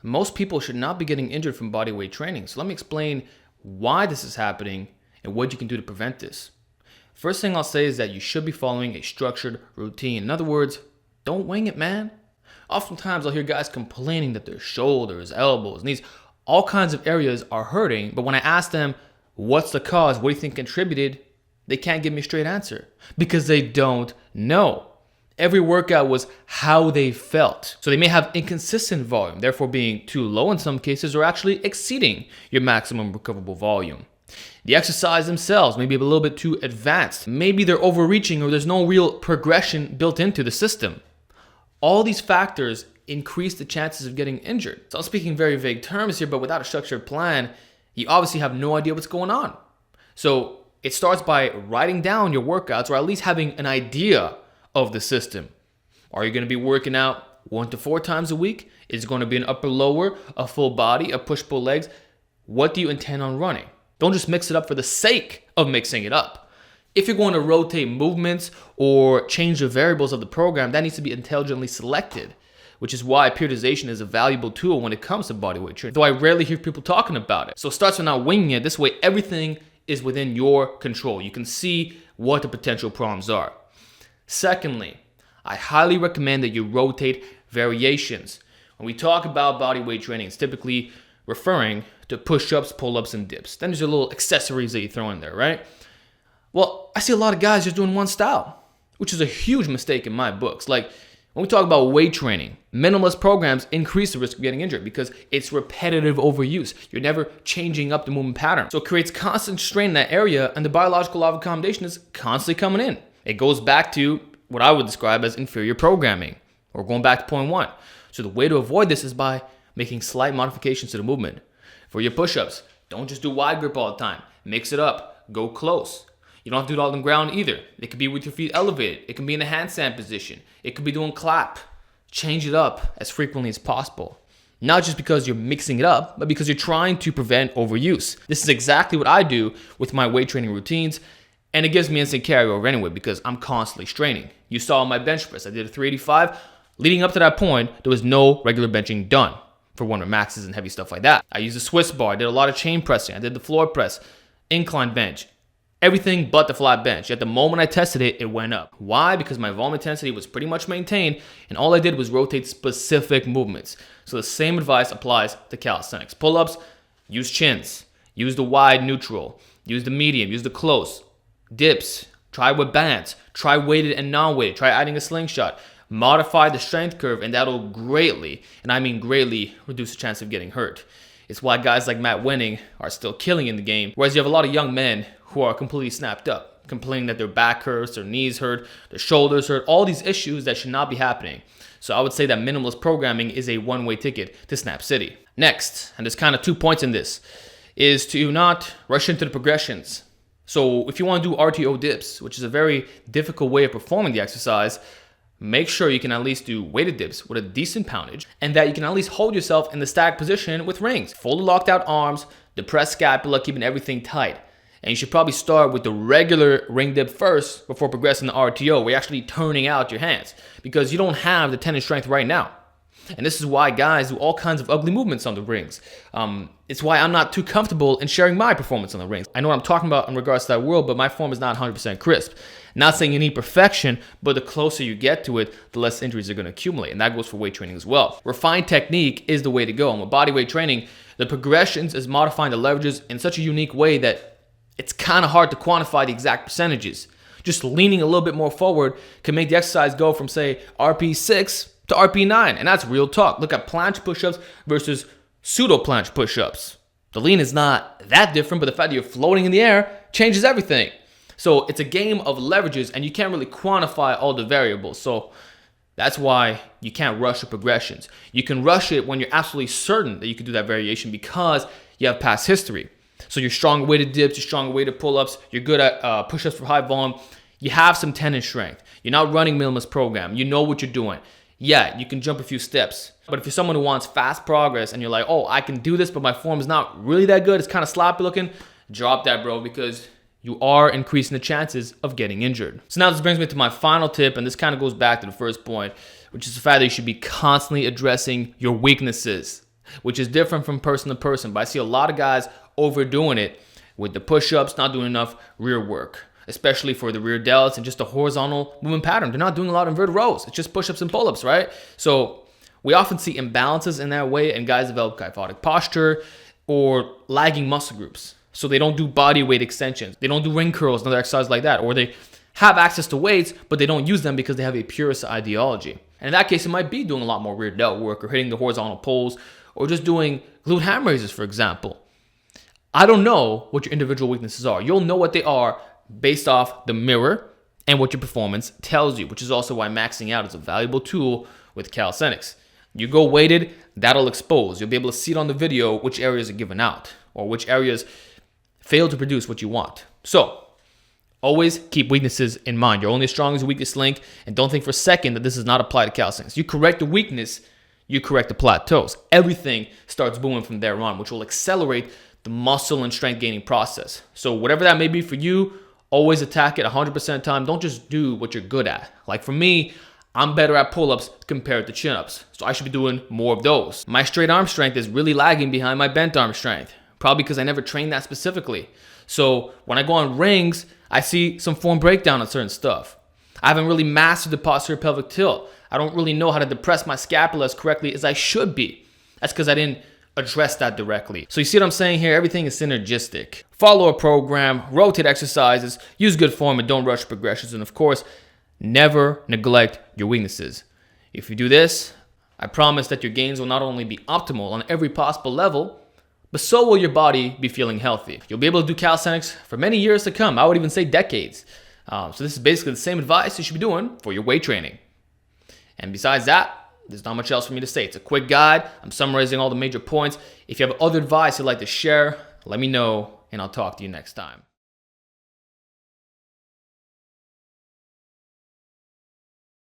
most people should not be getting injured from bodyweight training. So let me explain why this is happening and what you can do to prevent this. First thing I'll say is that you should be following a structured routine. In other words, don't wing it, man. Oftentimes I'll hear guys complaining that their shoulders, elbows, knees, all kinds of areas are hurting. But when I ask them, what's the cause? What do you think contributed? They can't give me a straight answer because they don't know. Every workout was how they felt. So they may have inconsistent volume, therefore being too low in some cases or actually exceeding your maximum recoverable volume. The exercise themselves may be a little bit too advanced. Maybe they're overreaching or there's no real progression built into the system. All these factors increase the chances of getting injured. So I'm speaking very vague terms here, but without a structured plan, you obviously have no idea what's going on. So it starts by writing down your workouts or at least having an idea of the system. Are you going to be working out 1 to 4 times a week? Is it going to be an upper lower, a full body, a push-pull legs? What do you intend on running? Don't just mix it up for the sake of mixing it up. If you're going to rotate movements or change the variables of the program, that needs to be intelligently selected, which is why periodization is a valuable tool when it comes to bodyweight training, though I rarely hear people talking about it. So it starts with not winging it. This way, everything is within your control. You can see what the potential problems are. Secondly, I highly recommend that you rotate variations. When we talk about bodyweight training, it's typically referring to push-ups, pull-ups, and dips. Then there's your little accessories that you throw in there, right? Well, I see a lot of guys just doing one style, which is a huge mistake in my books. Like, when we talk about weight training, minimalist programs increase the risk of getting injured because it's repetitive overuse. You're never changing up the movement pattern. So it creates constant strain in that area, and the biological law of accommodation is constantly coming in. It goes back to what I would describe as inferior programming, or going back to point 1. So the way to avoid this is by making slight modifications to the movement. For your push-ups, don't just do wide grip all the time. Mix it up. Go close. You don't have to do it all on the ground either. It could be with your feet elevated. It can be in a handstand position. It could be doing clap. Change it up as frequently as possible. Not just because you're mixing it up, but because you're trying to prevent overuse. This is exactly what I do with my weight training routines, and it gives me instant carryover anyway because I'm constantly straining. You saw my bench press. I did a 385. Leading up to that point, there was no regular benching done for one of maxes and heavy stuff like that. I used a Swiss bar. I did a lot of chain pressing. I did the floor press, incline bench, everything but the flat bench. Yet the moment I tested it, it went up. Why? Because my volume intensity was pretty much maintained, and all I did was rotate specific movements. So the same advice applies to calisthenics. Pull-ups, use chins. Use the wide neutral. Use the medium. Use the close. Dips, try with bands. Try weighted and non-weighted. Try adding a slingshot. Modify the strength curve, and that'll greatly, and I mean greatly, reduce the chance of getting hurt. It's why guys like Matt Wenning are still killing in the game, whereas you have a lot of young men who are completely snapped up, complaining that their back hurts, their knees hurt, their shoulders hurt, all these issues that should not be happening. So I would say that minimalist programming is a one-way ticket to Snap City. Next, and there's kind of 2 points in this, is to not rush into the progressions. So if you want to do RTO dips, which is a very difficult way of performing the exercise, make sure you can at least do weighted dips with a decent poundage, and that you can at least hold yourself in the static position with rings. Fully locked out arms, depressed scapula, keeping everything tight. And you should probably start with the regular ring dip first before progressing to RTO, where you're actually turning out your hands, because you don't have the tendon strength right now. And this is why guys do all kinds of ugly movements on the rings. It's why I'm not too comfortable in sharing my performance on the rings. I know what I'm talking about in regards to that world, but my form is not 100% crisp. Not saying you need perfection, but the closer you get to it, the less injuries are going to accumulate. And that goes for weight training as well. Refined technique is the way to go. And with bodyweight training, the progressions is modifying the leverages in such a unique way that it's kind of hard to quantify the exact percentages. Just leaning a little bit more forward can make the exercise go from, say, RP6 to RP9, and that's real talk. Look at planche push-ups versus pseudo planche push-ups. The lean is not that different, but the fact that you're floating in the air changes everything. So it's a game of leverages, and you can't really quantify all the variables. So that's why you can't rush the progressions. You can rush it when you're absolutely certain that you can do that variation because you have past history. So you're strong weighted dips, you're strong weighted pull-ups, you're good at push-ups for high volume. You have some tendon strength. You're not running minimalist program. You know what you're doing. Yeah, you can jump a few steps. But if you're someone who wants fast progress and you're like, oh, I can do this, but my form is not really that good, it's kind of sloppy looking, drop that, bro, because you are increasing the chances of getting injured. So now this brings me to my final tip, and this kind of goes back to the first point, which is the fact that you should be constantly addressing your weaknesses. which is different from person to person. But I see a lot of guys overdoing it with the push-ups, not doing enough rear work, especially for the rear delts and just the horizontal movement pattern. They're not doing a lot of inverted rows. It's just push-ups and pull-ups, right? So we often see imbalances in that way, and guys develop kyphotic posture or lagging muscle groups. So they don't do body weight extensions. They don't do ring curls, another exercise like that. Or they have access to weights, but they don't use them because they have a purist ideology. And in that case, it might be doing a lot more rear delt work or hitting the horizontal pulls or just doing glute ham raises, for example. I don't know what your individual weaknesses are. You'll know what they are based off the mirror and what your performance tells you, which is also why maxing out is a valuable tool with calisthenics. You go weighted, that'll expose. You'll be able to see it on the video which areas are given out or which areas fail to produce what you want. So always keep weaknesses in mind. You're only as strong as your weakest link, and don't think for a second that this does not apply to calisthenics. You correct the weakness, you correct the plateaus. Everything starts booming from there on, which will accelerate the muscle and strength gaining process. So whatever that may be for you, always attack it 100% of the time. Don't just do what you're good at. Like for me, I'm better at pull-ups compared to chin-ups, so I should be doing more of those. My straight arm strength is really lagging behind my bent arm strength, probably because I never trained that specifically. So when I go on rings, I see some form breakdown on certain stuff. I haven't really mastered the posterior pelvic tilt. I don't really know how to depress my scapula as correctly as I should be. That's because I didn't address that directly. So you see what I'm saying here? Everything is synergistic. Follow a program, rotate exercises, use good form, and don't rush progressions. And of course, never neglect your weaknesses. If you do this, I promise that your gains will not only be optimal on every possible level, but so will your body be feeling healthy. You'll be able to do calisthenics for many years to come. I would even say decades. So this is basically the same advice you should be doing for your weight training. And besides that, there's not much else for me to say. It's a quick guide. I'm summarizing all the major points. If you have other advice you'd like to share, let me know, and I'll talk to you next time.